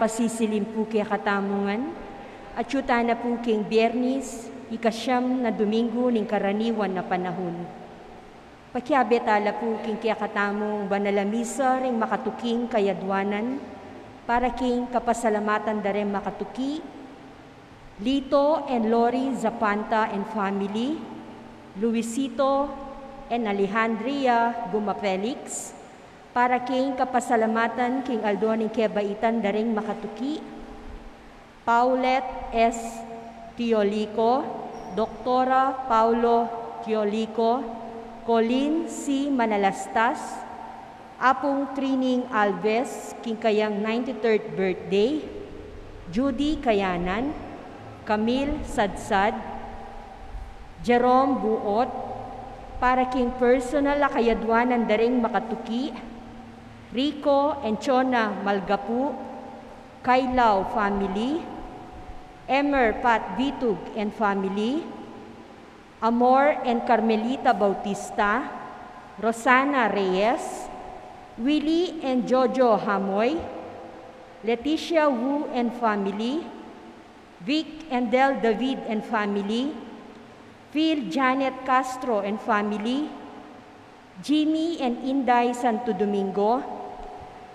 pasisilim po kaya katamungan, at yuta na po king Biyernes, ikasyam na Domingo ning karaniwan na panahon. Pakiabetala po king kaya katamong banalamisa ring makatuking kayadwanan, para king kapasalamatan darem makatuki, Lito and Lori Zapanta and family, Luisito and Alejandria Guma Felix, para king kapasalamatan king Aldoning Kebaitan daring makatuki, Paulette S. Tiolico, Doktora Paulo Tiolico, Colin C. Manalastas, Apong Trining Alves, king kayang 93rd birthday, Judy Kayanan, Camille Sadsad, Jerome Buot, para king personal kayadwanan daring makatuki, Rico and Chona Malgapu, Kailaw family, Emer Pat Vitug and family, Amor and Carmelita Bautista, Rosana Reyes, Willie and Jojo Hamoy, Leticia Wu and family, Vic and Del David and family, Phil Janet Castro and family, Jimmy and Inday Santo Domingo,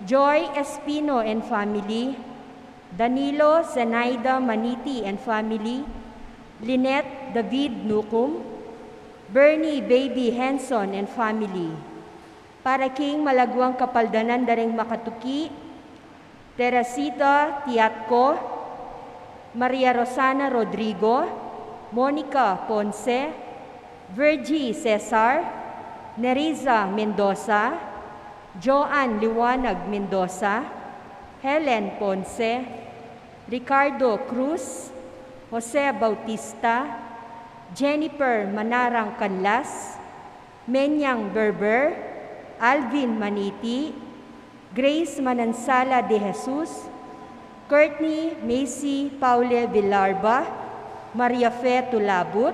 Joy Espino and family, Danilo Zenaida Maniti and family, Lynette David Nukum, Bernie Baby Henson and family, para king malagwang kapaldanan daring makatuki, Teresita Tiatco, Maria Rosana Rodrigo, Monica Ponce, Virgie Cesar, Neriza Mendoza, Joanne Liwanag Mendoza, Helen Ponce, Ricardo Cruz, Jose Bautista, Jennifer Manarang Canlas, Menyang Berber, Alvin Maniti, Grace Manansala de Jesus, Courtney Macy Paule Villarba, Maria Fe Tulabut,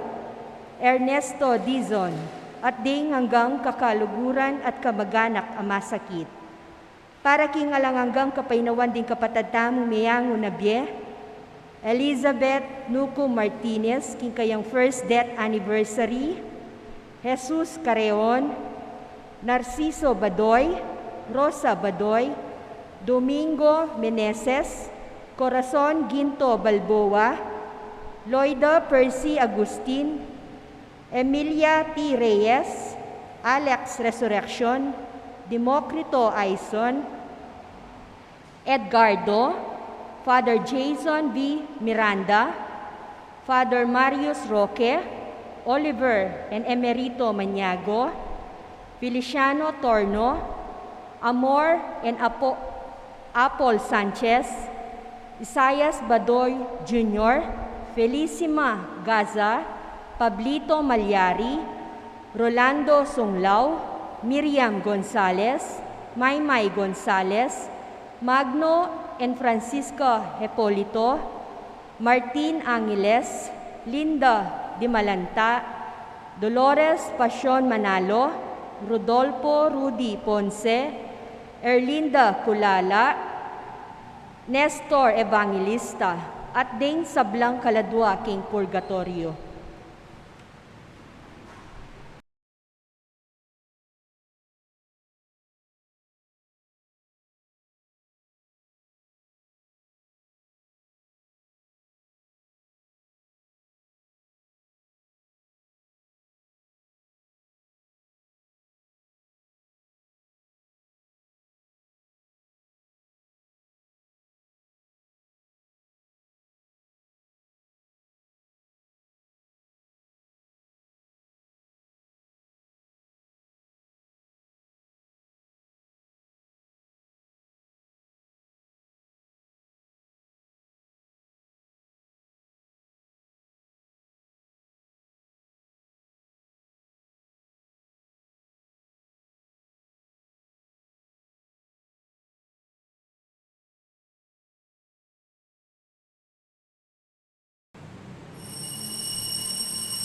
Ernesto Dizon, at ding hanggang kakaluguran at kamag-anak amasakit. Para king alang hanggang kapainawan ding kapatadtamong miyango na biye, Elizabeth Nuco Martinez, king kayang first death anniversary, Jesus Careon, Narciso Badoy, Rosa Badoy, Domingo Meneses, Corazon Ginto Balboa, Loida Percy Agustin, Emilia T. Reyes, Alex Resurrection, Democrito Aison, Edgardo, Father Jason V. Miranda, Father Marius Roque, Oliver and Emerito Maniago, Feliciano Torno, Amor and Apol Sanchez, Isaias Badoy Jr., Felicima Gaza, Pablito Malyari, Rolando Songlao, Miriam Gonzalez, Maymay Gonzalez, Magno and Francisca Hepolito, Martin Angeles, Linda Dimalanta, Dolores Pasyon Manalo, Rodolfo Rudy Ponce, Erlinda Kulala, Nestor Evangelista, at ding sablang kaladwa king purgatorio.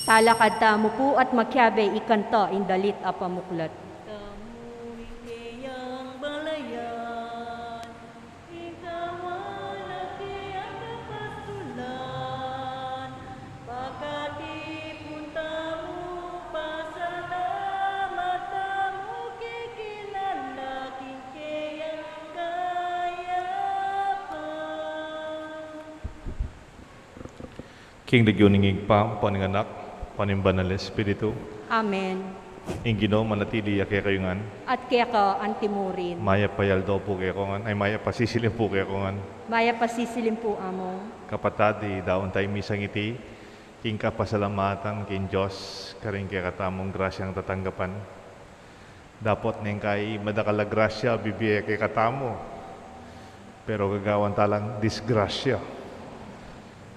Talakad tamo po at makyabe ikanta indalit a pamuklat. Kamuhi kayang balayan, itawan King nagyuningig pa, paninganak, panimbanal Espiritu, Amen. Ingino manatili ake kayungan, At kaya ka antimurin. maya payal daw po kayo kongan, ay maya pasisilin po kayo kongan. Maya pasisilim po amo. Kapatadi, daon tayo misang iti, king kapasalamatan, king Diyos, karing kaya katamong grasyang tatanggapan. Dapat neng kay madakala grasya, bibiyay kay katamo. Pero gagawan talang disgrasya.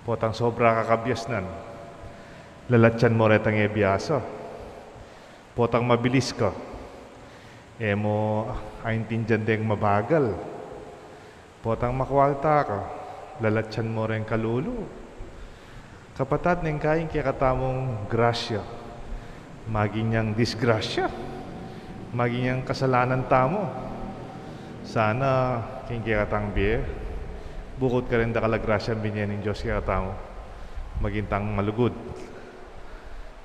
Potang sobra kakabyasnan. Lalatyan mo retang ebiyasa. Potang mabilis ka. Emo, aintindihan deng mabagal. Potang makwalta ka. Lalatyan mo rin kalulu. Kapatad neng kain kaya katamong grasya. Maging niyang disgrasya. Maging niyang kasalanan tamo. Sana, king kaya katang biye, bukod ka rin dakala grasya binyan ng Diyos kaya katamo. Magintang malugod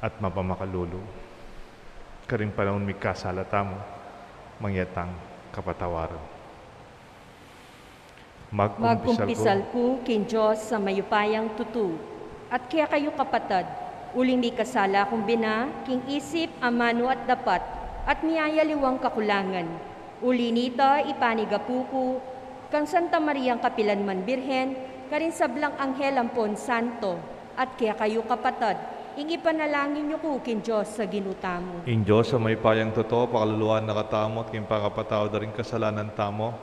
at mapamakalulu. Karing panahon may kasalata mo, mangyatang kapatawaran. Magkumpisal ko kin Diyos sa mayupayang tutu. At kaya kayo kapatad, uling di kasala kung bina, king isip, amano at dapat, at miyayaliwang kakulangan. Uli nita ipanigapuko, kang Santa Mariang Kapilanman Birhen, karin sablang Anghel Ampon Santo, at kaya kayo kapatad, ing ipanalangin niyo ko kin Diyos sa ginutamo. In Diyos sa may payang totoo, pakaluluan nakatamo at king pakapatao da rin kasalanan tamo,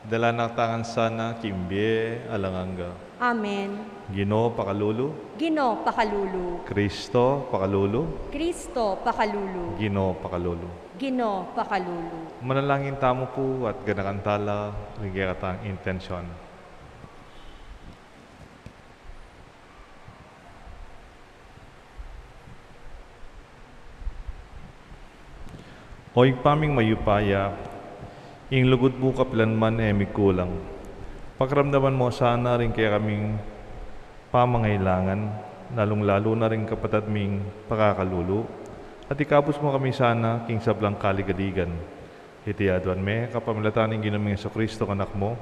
dala naktangan sana, kimbye, alanganga. Amen. Gino, pakalulu. Gino pakalulu. Kristo, pakalulu. Kristo pakalulu. Gino, pakalulu. Gino pakalulu. Manalangin tamo po at ganakantala, rigekatang intensyon. Oy paming mayupaya, ing lugod mo kapilanman kulang. Pagramdaman mo sana rin kaya kaming pamangailangan, lalong-lalo na rin kapatid ming pakakalulu. At ikapos mo kami sana king sablang kaligaligan. Itiyaduan me, kapamilataning ginaming sa Kristo kanak mo,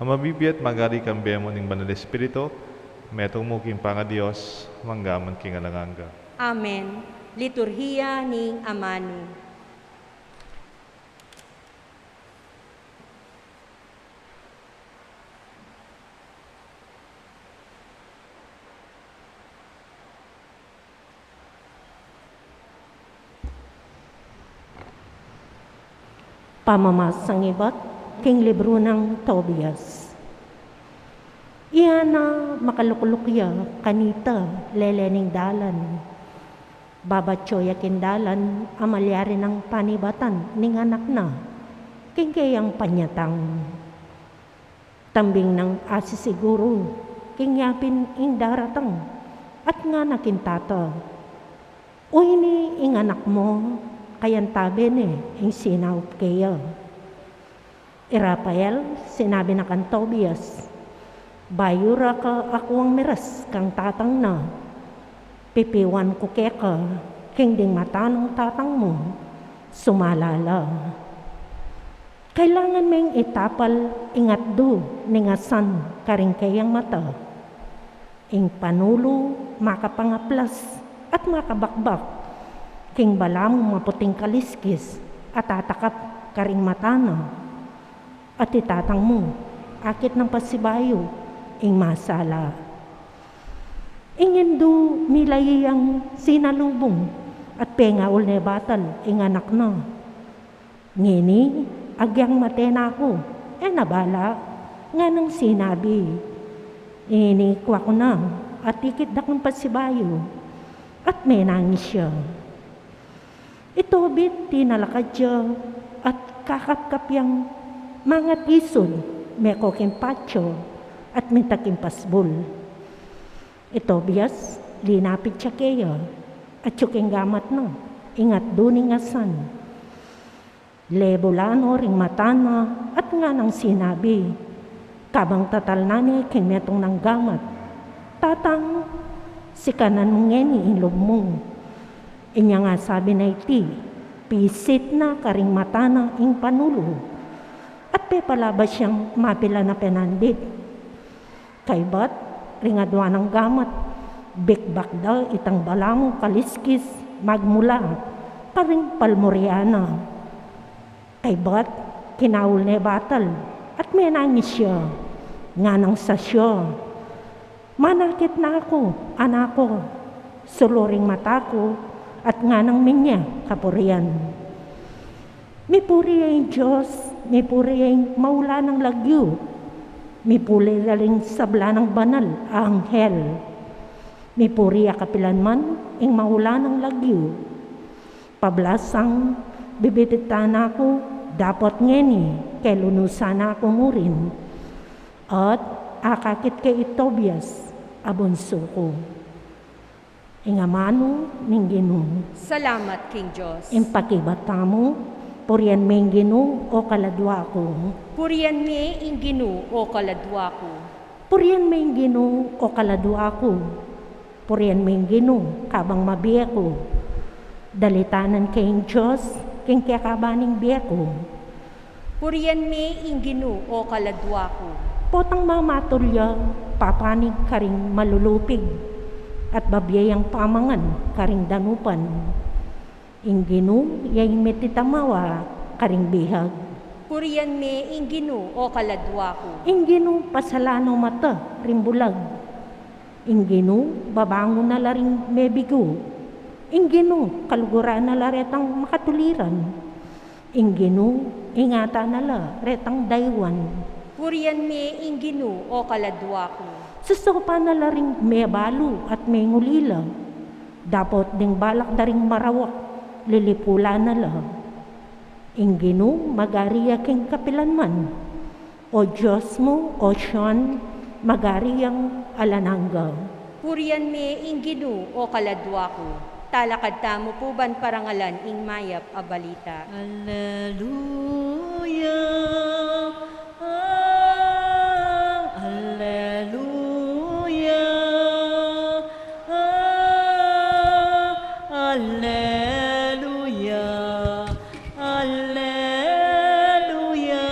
ang mabibiyat magari kang bemo ning banal Espiritu, metong mo king panga-Diyos, manggaman king alanganga. Amen. Liturhiya ning Amano. Pamamasang ibat, king libro ng Tobias. Iyan na makalukulukya kanita lelening dalan. Babatsoya kindalan amalyari ng panibatan ning anak na, king kayang panyatang. Tambing ng asisiguro, king yapin ing daratang, at nga nakintata. Uy ni ing anak mo, kayan tabi ni, ing sinaup kaya. Rafael, sinabi na kan Tobias, bayura ka ako ang miras kang tatang na. Pipiwan ko keka, king ding mata ng tatang mo, sumalala. Kailangan may itapal ingat do, ningasan karing kayang mata. Ing panulo, makapangaplas at makabakbak, king balam maputing kaliskis at tatakap karing matana. At itatang mo, akit ng pasibayo, ing masala. Ingin do milayang sinalubong at pengaul na batal ing anak na. Ngini, agyang matena ko, nabala, nga nang sinabi. Ini kwa ko na, at ikit dakong pasibayo, at may nangis siya. Ito bit tinalakad siya at kakapkapyang mga tison, may koking patyo at mintaking pasbol. Ito bias, linapit siya kaya at yuking gamat na, ingat duning asan. Lebulano ring matana at nga nang sinabi, kabang tatal na ni kinetong ng gamat. Tatang, si kanan mong ngeni inlob mong. Inya nga sabi na iti, pisit na karing mata na ing panulo, at pepalabas siyang mapila na penandit. Kay bat, ringadwa ng gamat, bikbakda itang balang kaliskis magmula paring palmoriana. Kay bat kinawul na batal at may nangis siya nga nang sa siya. Manakit na ako, anak ko, suluring mata ko at nga nang minya kapurian. Mipuri ang Diyos, mipuri ang maula ng lagyo, mipuli rin sabla ng banal, anghel. Mipuri kapilanman, ang maula ng lagyo. Pablasang bibititan ako, dapat ngeni, kay lunusan ako mo rin. At akakit kay Tobias, abunso ko. Ingamano, ning Ginoo. Salamat, King Diyos. Impakibata mo, purian may Ginoo o kaladwa ko. Purian me ing Ginoo o kaladwa ko. Purian may Ginoo o kaladwa ko. Purian may Ginoo kabang mabiya ko. Dalitanan kayong Diyos, king kakabaning biya ko. Purian me ing Ginoo o kaladwa ko. Potang mamatulya, papanig karing malulupig, at babiyayang pamangan karing danupan. Ing Ginoo, yay metitamawa karing bihag. Purian me ing Ginoo o kaladwa ko. Ing Ginoo, pasalano mata, rimbulag. Ing Ginoo, babangon na laring mebigo. Ing Ginoo, kaluguran na la retang makatuliran. Ing Ginoo, ingata na la retang daywan. Purian me ing Ginoo o kaladwa ko. Susopa na la ring may balo at may ngulila. Dapat ding balak daring marawak, lilipula na la. Ing Ginoo, magariya king kapilanman. O Diyos mo, o Siyan, magariyang alanangga. Purian me ing Ginoo o kaladwa ko. Talakad tamo po ban parangalan ing mayap a balita. Alleluia, alleluia, alleluia, alleluia.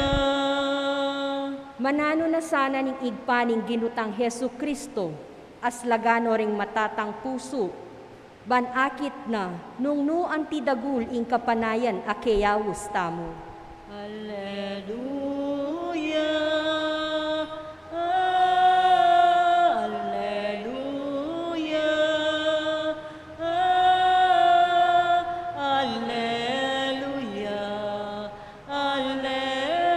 Manano na sana ning igpaning ginutang Hesu Kristo, as lagano ring matatang puso, banakit na nung no antidagul ing kapanayan akeyawus tamo. Alleluia, alleluia, alleluia, alleluia.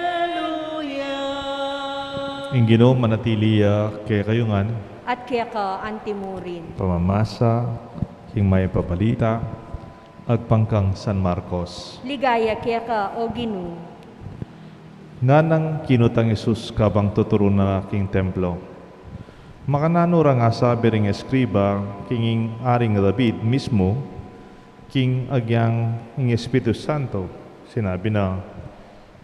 Ing Ginoo manatili kay kayungan, At kaya ka antimurin. pamamasa, king may pabalita, agpangkang San Marcos. Ligaya kaya ka o Ginoo. Nga nang kinutang Isus kabang tuturo na king templo. Makananura nga sabi ring eskriba, kinging aring David mismo, king agyang ing Espiritu Santo, sinabi na,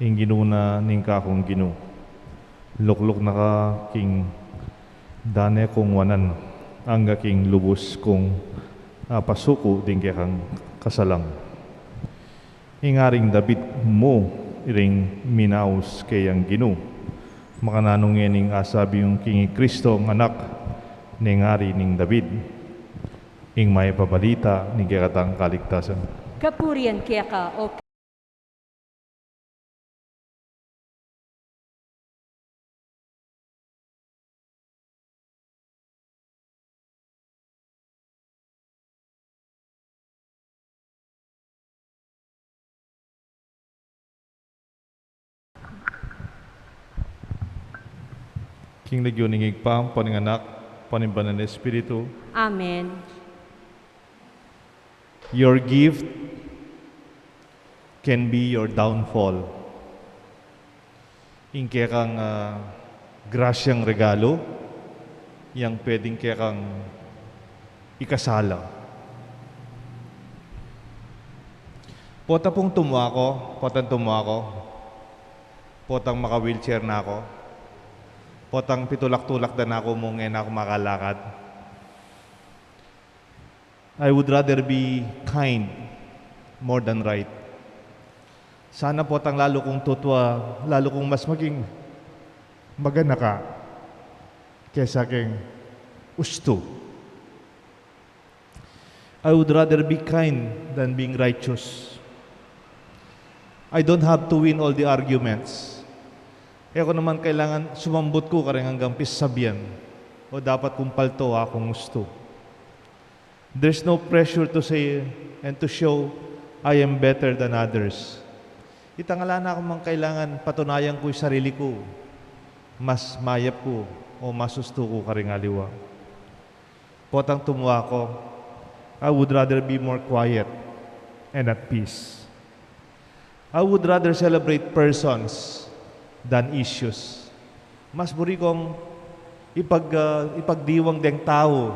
ing ginuna ning kakong Ginoo. Lukluk na ka king dane kong wanan, ang king lubos kong pasuko din kang kasalang. Ingaring David mo iring minaus kayang Ginoo. Makananong yening asabi yung kingi Kristo ang anak ni ngari ning David. Ing may pabalita ni katang kaligtasan. Kapurian kaya ka o King nagyuningig pa, paninganak, panimbanan ng Espiritu. Amen. Your gift can be your downfall. Ing kaya kang grasyang regalo, yang pwedeng kaya kang ikasala. Pota pong tumuha ko, potang maka-wheelchair na ako, potang pitulak-tulak na ako mong ngayon ako makalakad. I would rather be kind more than right. Sana potang lalo kong tutwa, lalo kong mas maging magana ka kesa king usto I would rather be kind than being righteous. I don't have to win all the arguments. Ako naman kailangan sumambot ko kareng hanggang pisabihan. O dapat kong palto akong gusto. There's no pressure to say and to show I am better than others. Itangala na ako mang kailangan patunayan ko yung sarili ko. Mas mayap ko o masusto ko kareng aliwa. Potang tumuwa ko, I would rather be more quiet and at peace. I would rather celebrate persons than issues. Mas buri kong ipagdiwang deng tao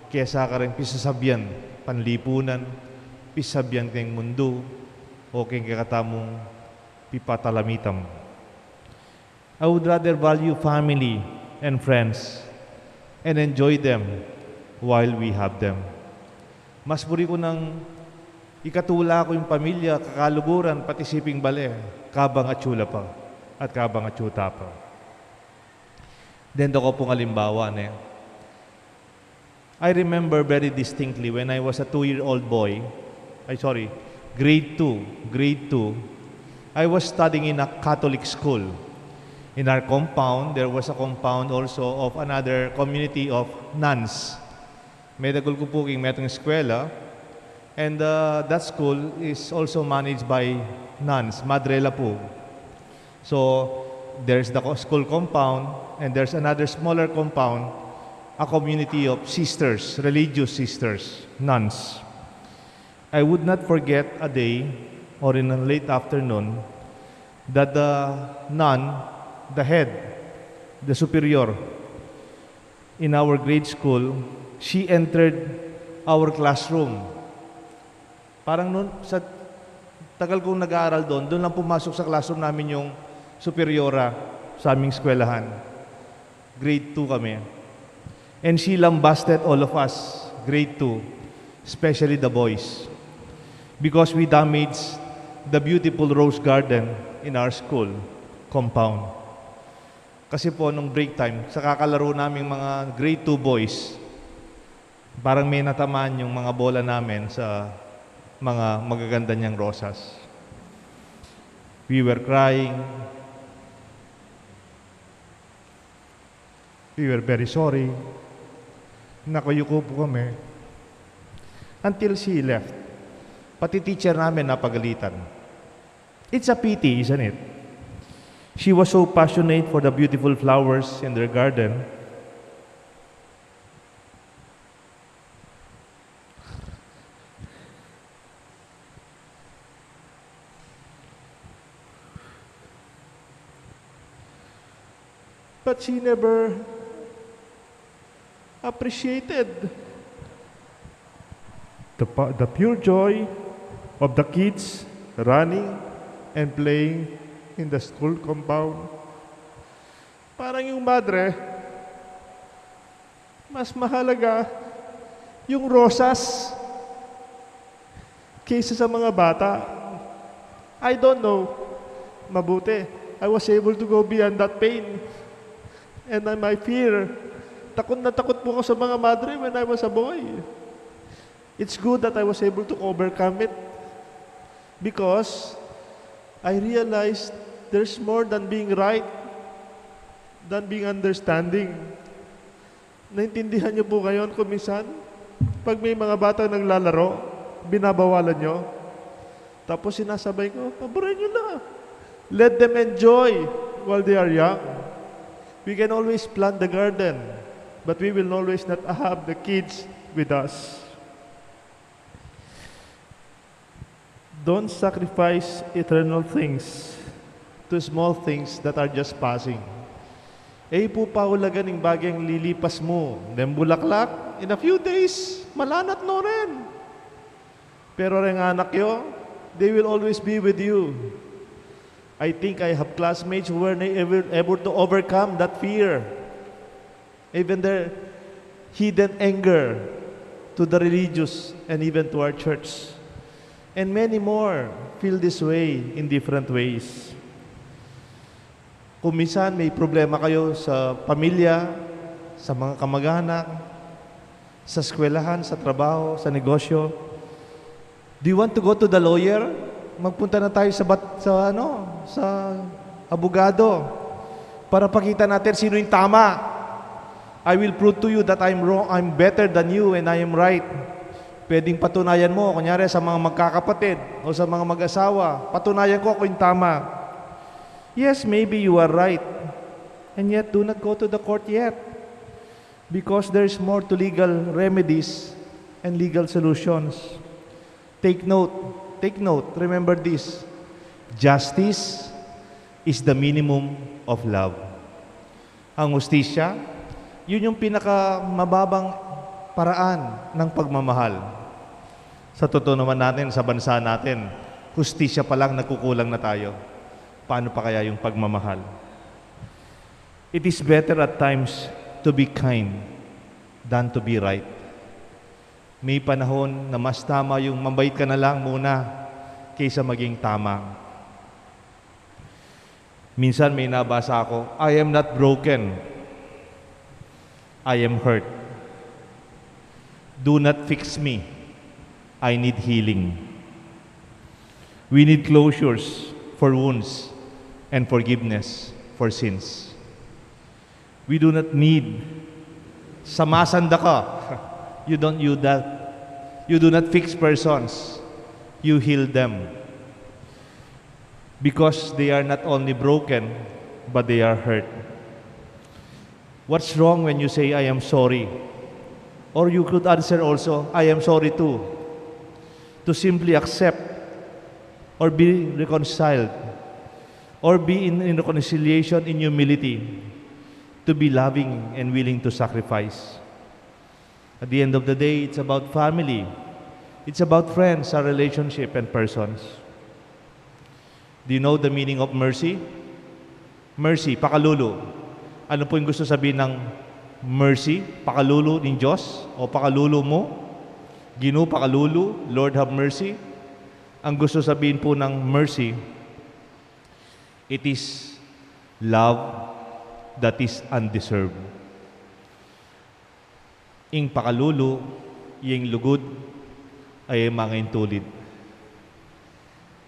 kesa ka rin pisasabihan, panlipunan, pisasabihan keng mundo, o keng kakatamong pipatalamitam. I would rather value family and friends and enjoy them while we have them. Mas buri ko nang ikatula ko yung pamilya, kakaluguran, pati siping bale, kabang at tsula pa, at kabang at tsuta pa. Then ko pong halimbawa na I remember very distinctly when I was a 2-year-old boy, grade 2, I was studying in a Catholic school. In our compound, there was a compound also of another community of nuns. May dagol ko po king metong eskwela, and that school is also managed by nuns, Madrela po. So, there's the school compound, and there's another smaller compound, a community of sisters, religious sisters, nuns. I would not forget a day, or in a late afternoon, that the nun, the head, the superior, in our grade school, she entered our classroom. Parang noon, sa tagal kong nag-aaral doon lang pumasok sa classroom namin yung superiora sa aming eskwelahan. Grade 2 kami. And she lambasted all of us, grade 2, especially the boys, because we damaged the beautiful rose garden in our school compound. Kasi po, nung break time, sa kakalaro naming mga grade 2 boys, parang may natamaan yung mga bola namin sa mga magaganda niyang rosas. We were crying. We were very sorry. Nakayuko po kami. Until she left. Pati teacher namin napagalitan. It's a pity, isn't it? She was so passionate for the beautiful flowers in their garden. But she never appreciated the pure joy of the kids running and playing in the school compound. Parang yung madre, mas mahalaga yung rosas kaysa sa mga bata. I don't know. Mabuti, I was able to go beyond that pain. And my fear, takot na takot po ako sa mga madre when I was a boy. It's good that I was able to overcome it because I realized there's more than being right, than being understanding. Naintindihan niyo po ngayon kung minsan, pag may mga bata naglalaro, binabawalan niyo. Tapos sinasabay ko, paborin niyo na. Let them enjoy while they are young. We can always plant the garden, but we will always not have the kids with us. Don't sacrifice eternal things to small things that are just passing. Po paulagan ng bagyang lilipas mo. Then bulaklak, in a few days, malanat no rin. Pero rin anak yo, they will always be with you. I think I have classmates who were never able to overcome that fear. Even their hidden anger to the religious and even to our church. And many more feel this way in different ways. Kung minsan may problema kayo sa pamilya, sa mga kamag-anak, sa eskwelahan, sa trabaho, sa negosyo. Do you want to go to the lawyer? Magpunta na tayo sa abogado para pakita natin sino yung tama. I will prove to you that I'm wrong, I'm better than you and I am right. Pwedeng patunayan mo, kunyari sa mga magkakapatid o sa mga mag-asawa, patunayan ko ako yung tama. Yes, maybe you are right. And yet, do not go to the court yet. Because there's more to legal remedies and legal solutions. Take note, remember this. Justice is the minimum of love. Ang hustisya, yun yung pinakamababang paraan ng pagmamahal. Sa totoo naman natin, sa bansa natin, hustisya pa lang nagkukulang na tayo. Paano pa kaya yung pagmamahal? It is better at times to be kind than to be right. May panahon na mas tama yung mabait ka na lang muna kaysa maging tama. Minsan may nabasa ako, I am not broken. I am hurt. Do not fix me. I need healing. We need closures for wounds and forgiveness for sins. We do not need samasanda ka. You don't do that. You do not fix persons. You heal them. Because they are not only broken, but they are hurt. What's wrong when you say, I am sorry? Or you could answer also, I am sorry too. To simply accept or be reconciled or be in reconciliation in humility, to be loving and willing to sacrifice. At the end of the day, it's about family. It's about friends, our relationship, and persons. Do you know the meaning of mercy? Mercy, pakalulu. Ano po yung gusto sabihin ng mercy? Pakalulu ng Diyos? O pakalulu mo? Ginoo, pakalulu, Lord have mercy. Ang gusto sabihin po ng mercy, it is love that is undeserved. Ing pakalulu, yung lugod, ay mga intulid.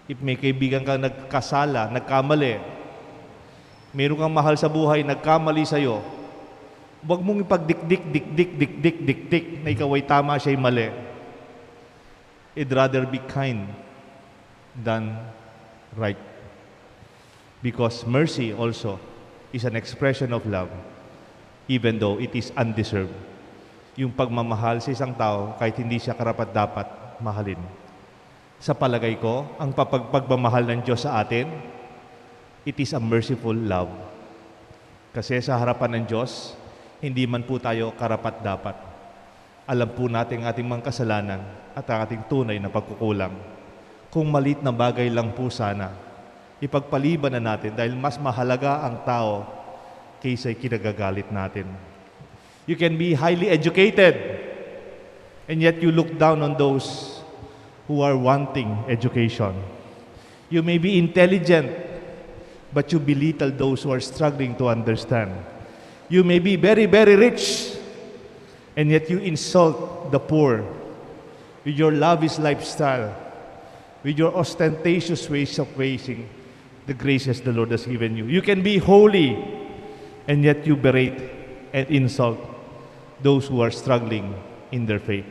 If may kaibigan kang nagkasala, nagkamali, meron kang mahal sa buhay, nagkamali sa'yo, huwag mong ipagdikdik na ikaw ay tama, siya'y mali. I'd rather be kind than right. Because mercy also is an expression of love, even though it is undeserved. Yung pagmamahal sa isang tao, kahit hindi siya karapat-dapat mahalin. Sa palagay ko, ang pagmamahal ng Diyos sa atin, it is a merciful love. Kasi sa harapan ng Diyos, hindi man po tayo karapat-dapat. Alam po natin ang ating mga kasalanan at ang ating tunay na pagkukulang. Kung maliit na bagay lang po sana, ipagpaliban na natin dahil mas mahalaga ang tao kaysa kinagagalit natin. You can be highly educated and yet you look down on those who are wanting education. You may be intelligent but you belittle those who are struggling to understand. You may be very, very rich and yet you insult the poor with your lavish lifestyle, with your ostentatious ways of praising the graces the Lord has given you. You can be holy and yet you berate and insult those who are struggling in their faith.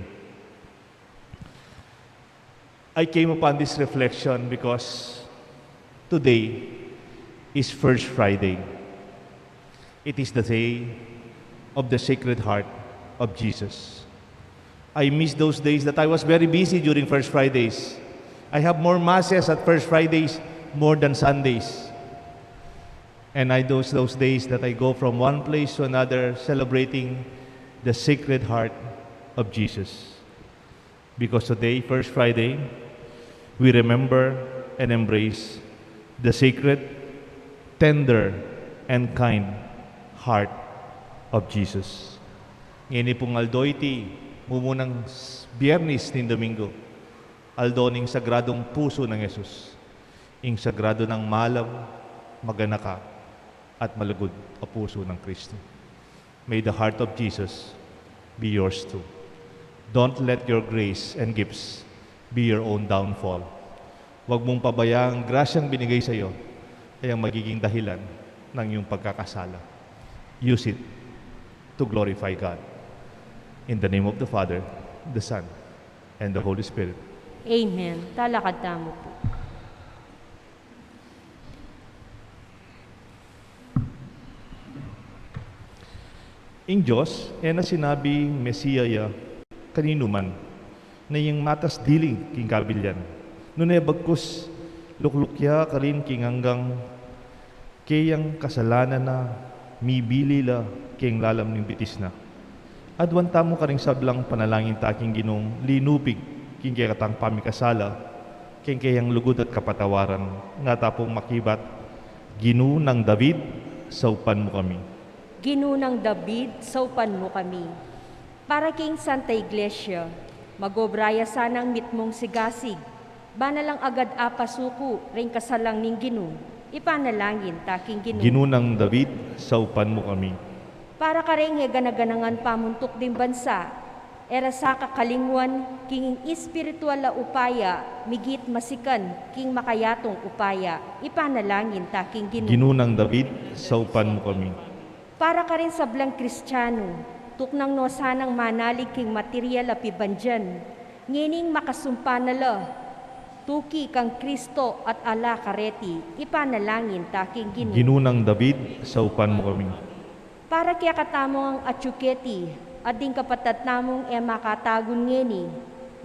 I came upon this reflection because today is First Friday. It is the day of the Sacred Heart of Jesus. I miss those days that I was very busy during First Fridays. I have more masses at First Fridays more than Sundays. And those days that I go from one place to another celebrating the Sacred Heart of Jesus. Because today, First Friday, we remember and embrace the sacred, tender, and kind heart of Jesus. Ngayon pong aldo iti, mumunang Biyernes ni Domingo, aldo ning sagradong puso ng Jesus, ing sagrado ng malaw, maganaka, at malugod a puso ng Kristo. May the heart of Jesus be yours too. Don't let your grace and gifts be your own downfall. Huwag mong pabayaan ang grasyang binigay sa iyo ay ang magiging dahilan ng iyong pagkakasala. Use it to glorify God. In the name of the Father, the Son, and the Holy Spirit. Amen. Talakad tamo po. In Diyos, na sinabi Mesiya ya kanino man, na yung matas diling king kabilyan. Nunay bagkus luklukya karin king hanggang kayang kasalanan na mibili la king lalam ng bitis na. Adwan tamo karing sablang panalangin taking ginong linupig king kaya katang pamikasala king kayang lugod at kapatawaran nga tapong makibat ginu ng David saupan mo kami. Ginunang David, saupan mo kami. Para king Santa Iglesia, magobraya sanang mitmong sigasig. Banalang agad apasuko, ring kasalang ning ginu. Ipanalangin taking ginu. Ginu ng David saupan mo kami. Para ka rin ganaganangan pamuntok din bansa, era sa kakalingwan, king espiritual la upaya, migit masikan, king makayatong upaya, ipanalangin taking ginu. Ginu ng David saupan mo kami. Para ka rin sa blang Kristiyano, tuknang no sanang manalig king material api bandyan, ngining makasumpa na la, tuki kang Kristo at ala kareti, ipanalangin taking ginu. Ginu ng David saupan mo kami. Para kaya katamo ang atsuketi, at din kapatat namong makatagon ngeni,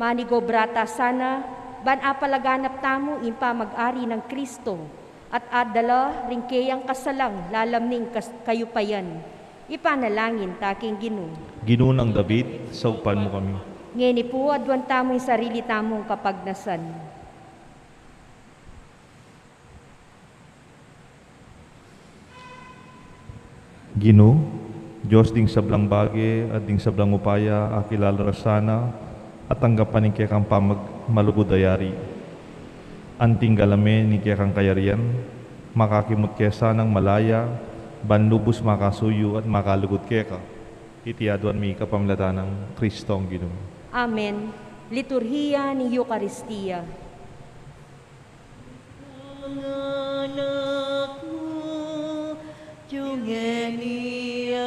manigobrata sana, ban apalaganap tamo impa mag-ari ng Kristo, at adala ring kayang kasalang lalamning kayupayan. Ipanalangin taking ginu. Ginu ng David saupan mo kami. Ngeni po adwan tamo yung sarili tamong kapagnasan. Ginu, Diyos ding sablang bagi at ding sablang upaya akilala sana at tanggapan ni kaya kang malugudayari. Anting galame ni kaya kang kayarian, makakimot kaya sanang malaya, banlubos makasuyo at makalugod kaya ka. Itiaduan mi kapamlatan ng Kristong Ginoo. Amen. Liturhiya ni Eucharistia. Anak mo, yung iniarap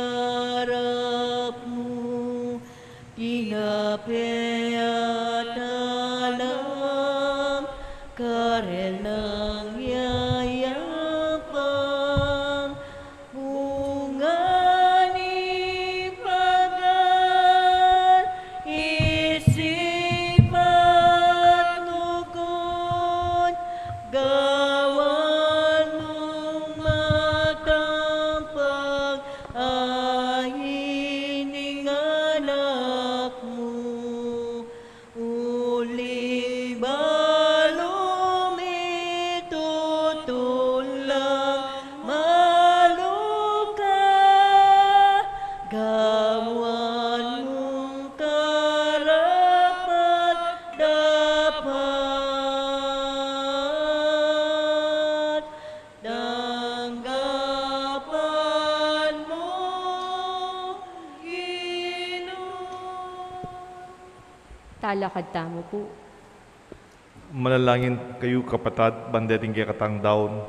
mo, kinapayat alam, karel ng yayapang, bunga ni pagal, isip at lugod, gawan mong matampag, ahining anak mo, uli balong itutulang maluka, gawan mong karapat dapat, tanggapan mo, Ginoo. Talakad tamo po. Manalangin kayo kapatad, bandeting kaya katang daon,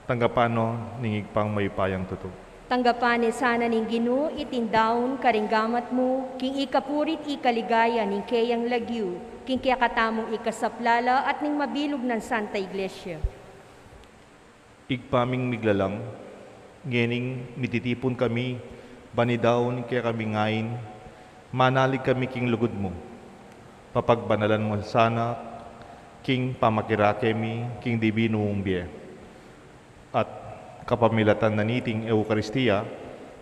tanggapano ningig pang may payang tuto. Tanggapan ni sana ning ginu, itindaon, karinggamat mo, king ikapurit ikaligaya ning kayang lagyu, king kaya katamong ikasaplala at ning mabilog ng Santa Iglesia. Igpaming miglalang, ngening mititipon kami, banidaon kaya kami ngayin, manalig kami king lugod mo. Papagbanalan mo sana, king pamakirake king divino mong biye. At kapamilatan na niting Eucharistia,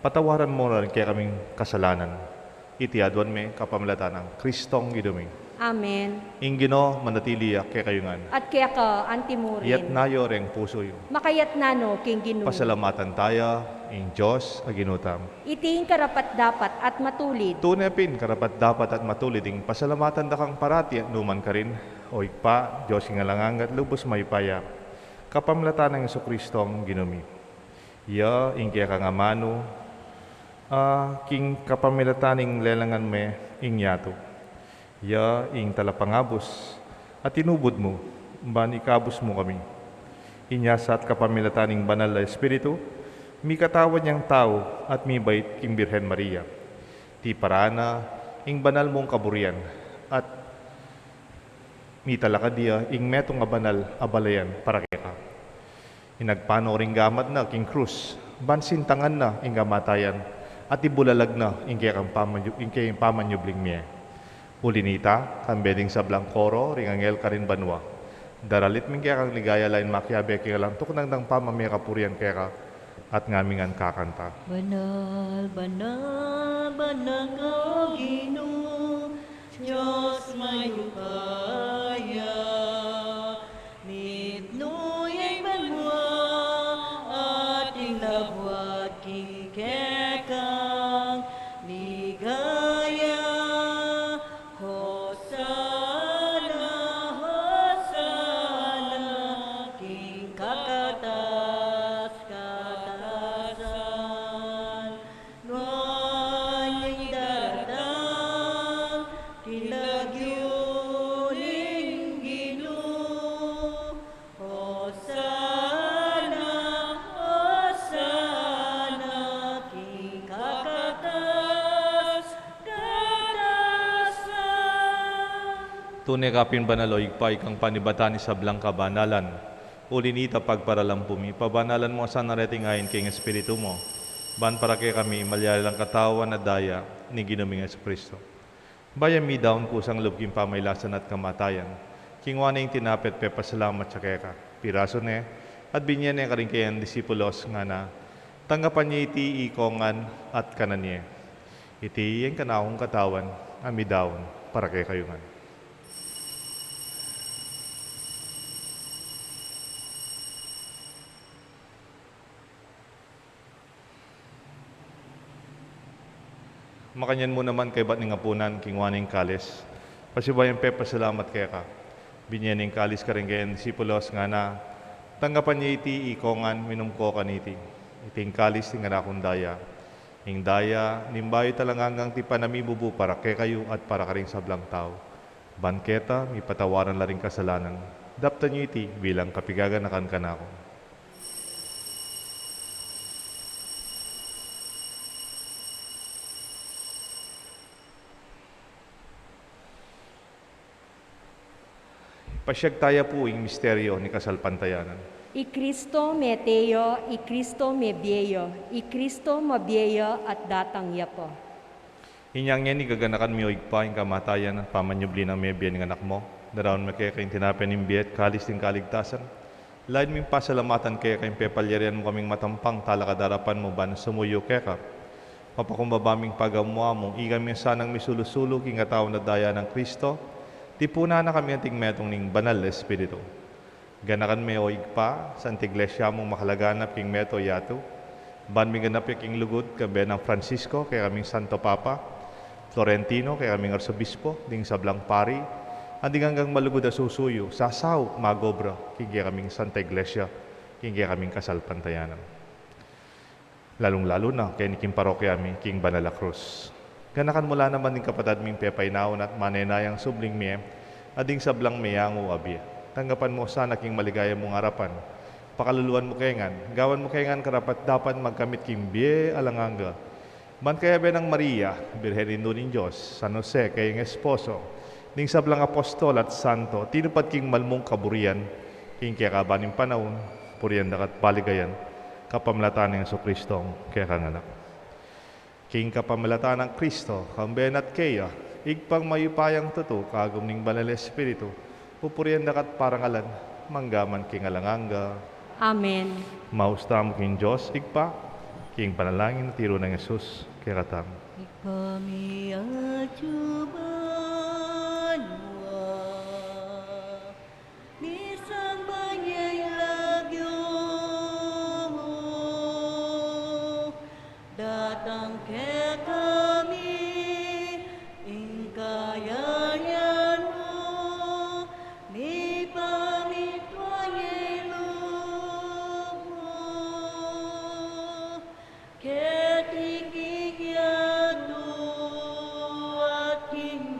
patawaran mo rin kaya kaming kasalanan. Itiadwan me kapamilatan ng Kristong Ginoo. Amen. Ingino manatili kaya kayungan. At kaya ka, antimurin. Iyat nayo reng puso yo. Makayat nano, king ginu. Pasalamatan tayo, in Diyos aginutam. Iting karapat dapat at matulid. Tunepin, karapat dapat at matulid, ing pasalamatan da kang parati at numan ka rin. O ikpa, Diyos ingalangang at lubos may paya. Kapamlatan ng Jesucristong ginumi. Ya, ing kaya kang amano, king kapamilataning lelangan me, ing yato. Ya ing talapangabos at inubod mo, ban ikabos mo kami. Inyasa at kapamilataning banal na Espiritu, mi katawan niyang tao at mi bait king Birhen Maria. Ti parana ing banal mong kaburian at mi talakadia ing metong nga banal abalayan para keka. Inagpano ring gamad na king krus, bansintangan na ing kamatayan at ibulalag na ing kayang pamanyubling miye. Ulinita, kambeding sa Blancoro, ring angel ka rin banwa. Daralit ming kaya kang ligaya lain makyabe kaya lang tuknang ng pamamaya kapurian kaya ka at ngamingan kakanta. Banal, banal, banal ka, Ginoo, Diyos may upaya. Mitnuyay banwa, ating labwat kikekang ligaya. Hosana, Hosana, king kakatas, katasan. Nuay daratang, tilagyuning Ginoo. Hosana, Hosana, king kakatas, katasan. Tunay kapin banaloy pa ikang panibatani sa Blanca banalan. Ulinita pagparalampumi, pabanalan mo sa nareting ayon king Espiritu mo. Ban para kay kami malyalang katawan na daya ni Ginuming Kristo. Bayan mi daon kusang lubking pamaylasan at kamatayan. Kingwana yung tinapit pe pasalamat sa keka. Piraso ne, at binyan niya karing kayan disipulos nga na tanggapan niya iti ikongan at kananye. Iti yung kanahong katawan, ami daon para kay kayungan. Makanyan mo naman kay ba't nga punan, kingwaning kalis. Pasibayan pe, pasalamat kaya ka. Binyaning kalis ka rin kayan disipulos nga na tanggapan niya iti ikongan, minumko ka niti. Iting kalis ting nga daya. Ing daya, nimbayo talangangang ti panamibubu para kay kayo at para ka rin sablang tao. Banketa, mi patawaran la rin kasalanan. Dapta niyo iti bilang kapigaganakan ka na ako. Pasyag tayo po ing misteryo ni kasalpantayanan. I Kristo me teo, I Kristo me bieyo, I Kristo mabieyo at datang yapo. Inyang yan, igaganakan mi oig pa ing kamatayan, pamanyubli ng mebiyan ng anak mo. Daraon makaya kayong tinapin ng biyet, kalis ng kaligtasan. Lain ming pasalamatan kaya kayong pepalyarian mo kaming matampang talakadarapan mo ban sumuyo kaya ka. Papakumbabaming pagamuha mo, igam yung sanang misulusulog ing ataw na daya ng Kristo. Tipuna na kami anting metong ning banal na Espiritu. Ganakan may oig pa, sa antiglesia mong makalaganap king meto yato. Ban mi ganap king lugod, kabe ng Francisco, kaya kaming Santo Papa. Florentino, kaya kaming Arsobispo, ding sablang pari. Anding hanggang malugod na susuyo, sasaw, magobra, king kaya kaming Santa Iglesia, king kaya kaming kasalpantayanan. Lalong-lalo na, kaya ni king parokya mi, king Banala Cruz. Ganakan mula naman ng kapatad ming pepaynaon at manenayang subling miye, ading sablang miyango abya. Tanggapan mo sana king maligaya mong harapan. Pakaluluan mo kayangan, gawan mo kayangan karapat dapat magkamit king biye alanganga. Man kaya benang Maria, Birhen ning Diyos, San Jose kayong esposo, ning sablang apostol at santo, tinupad king malmong kaburian, king kaya kabaning panahon, purian dakat baligayan, kapamlatan ng Jesucristo, kaya kanganak. King kapamilatan ng Kristo, kamben at kaya, igpang mayupayang tuto, kagum ning banal Espiritu, pupurian dakat parangalan, manggaman king alanganga. Amen. Maustam king Diyos, igpa, king panalangin na tiro ng Jesus, kaya katam. Kami acuban mo, bisang banyay lagyo mo, datang ke kami, ingkayayan mo, ni pamitwanyay loob mo, ketingking yato at king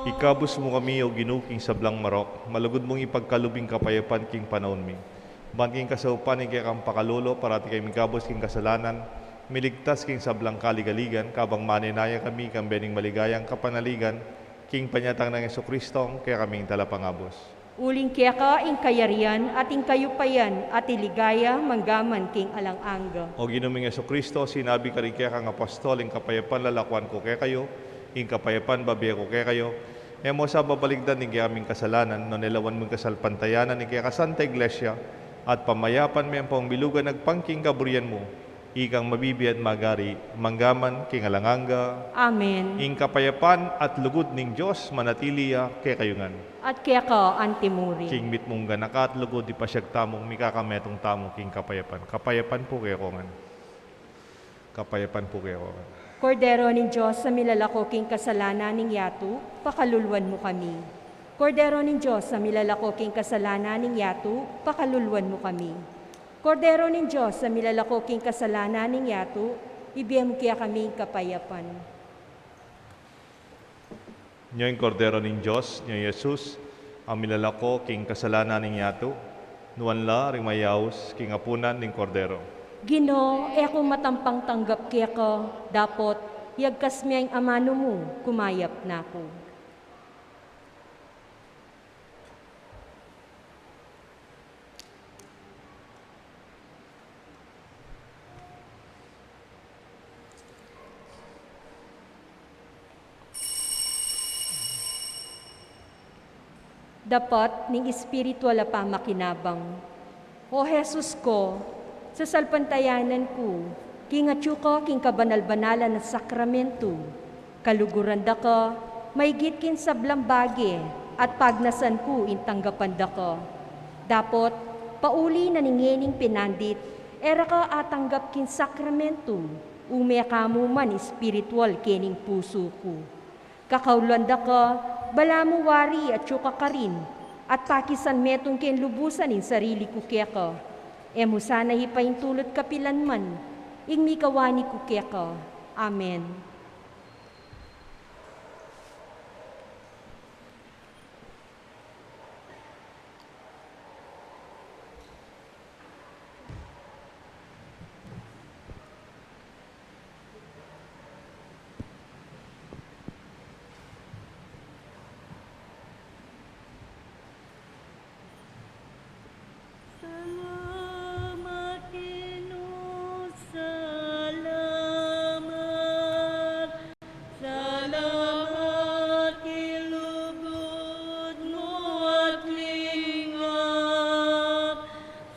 Ikabus mo kami o ginuking sablang marok, malugod mong ipagkalubing kapayapan king panahon mi. Ban king kasaupan king kang pakalolo, parati kay mikabos king kasalanan, miligtas king sablang kaligaligan, kabang maninaya kami kang bening maligayang kapanaligan, king panyatang ng Jesucristo, kaya kaming talapangabos. Uling kaya ka ing kayarian at ing kayupayan at iligaya manggaman king alang-angga. O ginuming Jesucristo, sinabi ka rin kaya kang apostol, ing kapayapan lalakwan ko kaya kayo, ing kapayapan babiya ko kaya kayo, mo sa babaligdan ni aming kasalanan, no nilawan mong kasalpantayanan ni kaya kasanta iglesia, at pamayapan may ang pangbilugan nagpangking kaburian mo, ikang mabibiyat magari, manggaman king alanganga, Amen. ing kapayapan at lugod ning Diyos manatiliya kaya kayungan. At kaya ka antimuri. King mit mong ganaka at lugod di pasyag tamong mikakametong tamong king kapayapan. Kapayapan po kaya kongan. Kapayapan po kaya kongan. Kordero ning Diyos sa milalako king kasalanan ning yatu, pakalulwan mo kami. Kordero ning Diyos sa milalako king kasalanan ning yatu, pakalulwan mo kami. Kordero ning Diyos sa milalako king kasalanan ning yatu, ibiyam kaya kaming kapayapan. Nyo yung kordero ning Diyos, nyo Jesus, ang milalako king kasalanan ning yato, nuwan la ring mayaws king apunan ning kordero. Gino, ako matampang tanggap kaya ko, dapot, yagkas miyang amano mo, kumayap na ako. Dapat ning espiritual pa makinabang. O Jesus ko, sa salpantayanan ko, kingatyo ko king kabanal-banalan na sakramento, kaluguran da ka, may gitkin sablang bagi, at pagnasan ko intanggapan da ka. Dapot, pauli na ningening pinandit, era ka atanggap kin sakramento, umya ka mo man espiritual kining puso ko. Kakaulan da ka, bala mo wari at syuka ka rin, at pakisan metong ken lubusan in sarili ko kaya ka. Emo sana hipayin tulot kapilan man, ing mikawani ko kaya ka. Amen. Salamat, Ginoo, salamat. Salamat, kilugod mo at lingap.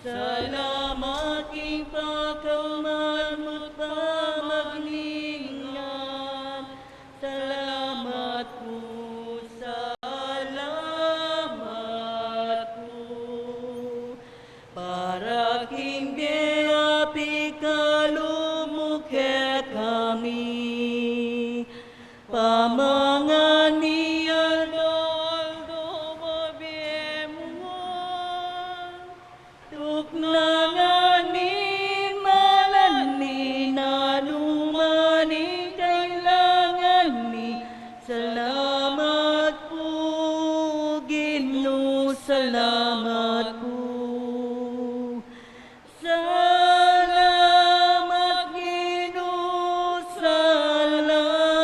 Salamat, king pagkaman mo't pamaglingap. Salamat po, salamat po. Para king biyapi kalumukhe kami, pamangan ni Arnoldo Mabiemuan, tuknangan ni malan ni nanumani kailangan ni. Salamat po, Ginoo, salamat po. Salamat, Ginoo, salamat.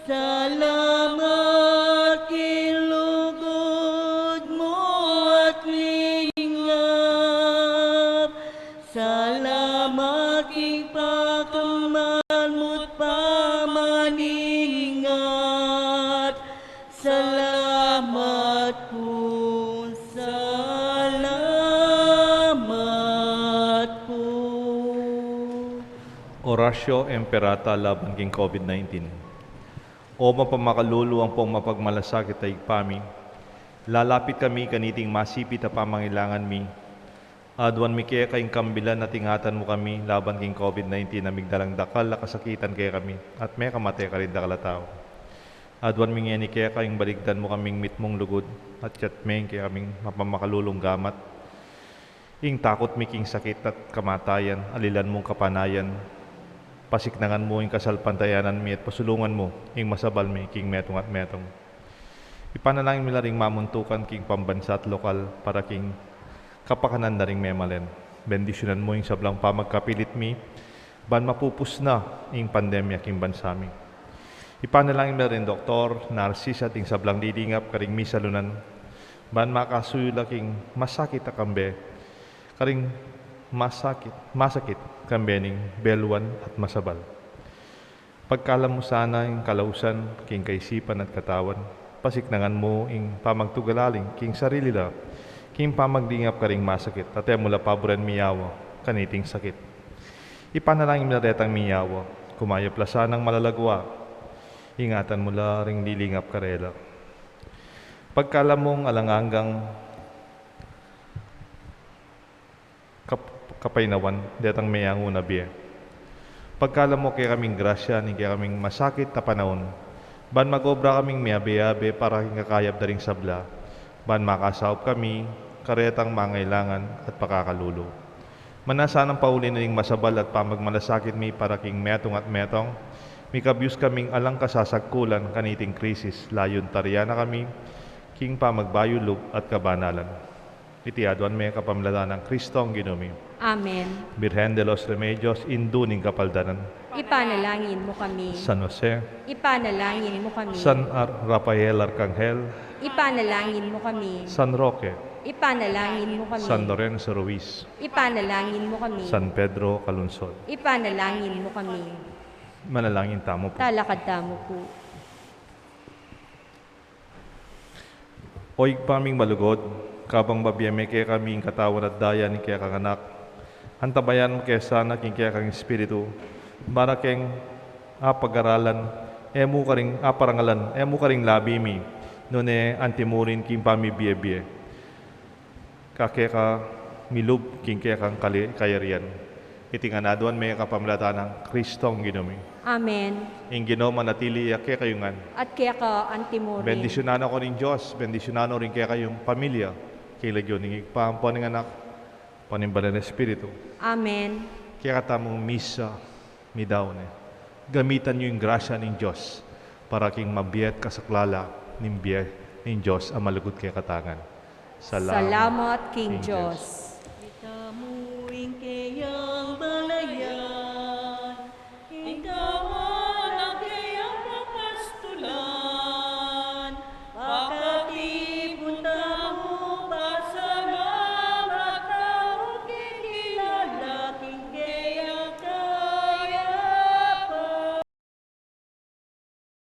Salamat, kilugod mo at lingap. Salamat, king pakaman mo't pamaningat. Salamat po, salamat po. Orasyo Emperata laban king COVID-19. O mapamakalulu ang pong mapagmalasakit ay pami, lalapit kami kaniting masipit na pamangailangan mi, adwan mi kaya kayong kambilan na tingatan mo kami laban king COVID-19 na migdalang dakal na kasakitan kaya kami, at may kamatay ka rin dakal tao. Adwan mi ngeni kaya kayong baligdan mo kaming mitmong lugod, at yatmeng kaya kaming mapamakalulong gamat. Ing takot mi king sakit at kamatayan, alilan mong kapanayan, Pasiknangan mo ing kasalpantayanan mi at pasulungan mo ing masabal mi king metong at metong. Ipanalangin mi ring mamuntukan king pambansa at lokal para king kapakanan na ring memalen. Bendisyonan mo ing sablang pamagkapilit mi, ban mapupus na ing pandemya king bansa mi. Ipanalangin mi rin Dr. Narcis at ing sablang didingap karing misalunan, ban makasuyula king masakit akambe, karing masakit kambe ning belwan at masabal. Pagkalam mo sana ing kalausan king kaisipan at katawan, pasiknangan mo ing pamagtugalaling king sarili la, king pamagdingap karing masakit, at mula paboran miyawa, kaniting sakit. Ipanalangin mi retang miyawa, kumayo plasanang malalagwa, ingatan mula ring dilingap karela. Pagkalam mong alanganggang kapainawan, detang mayango na biye. Pagkalam mo kaya kaming grasya, ni kaya kaming masakit na panahon, ban magobra kaming miyabe-yabe para hingakayab na ring sabla, ban makasaop kami, karetang mangailangan at pakakalulo. Manasan ang pauli na ring masabal at pamagmalasakit mi para king metong at metong, mi kabyus kaming alang kasasagkulan kaniting krisis, layon tariana kami, king pamagbayulog at kabanalan. Itiaduan may kapamlala ng Kristong Ginumi. Amen. Birhen de los Remedios, induning kapaldanan. Ipanalangin mo kami. San Jose, Ipanalangin mo kami. San Rafael Arcangel, Ipanalangin mo kami. San Roque, Ipanalangin mo kami. San Lorenzo Ruiz, Ipanalangin mo kami. San Pedro Calunsod. Ipanalangin mo kami. Manalangin tamo po. Talakad tamo po. Oig paming malugod, kabang mabiyame kaya kaming katawan at daya ni kaya kang anak. Antabayan mo kaya sana king kaya kang espiritu, para keng apag-aralan, emu karing aparangalan, emu karing labi mi, nune antimurin king pamibiyebye. Kakaya ka milub king kaya kang kayarian. Itinganaduan may kapamlata ng Kristong Ginumi. Amen. Ing ginoma natili kaya kayungan. At kaya ka antimuri. Bendisyonan ako ng Diyos, bendisyonan rin kaya kayong pamilya, kilagyo ng igpampo ng anak, panimbalan ng Espiritu. Amen. Kaya katamong misa, midawne. Gamitan nyo yung grasya ng Diyos para king mabiyet kasaklala ng biyet ng Diyos ang malugod kaya katangan. Salamat King Diyos.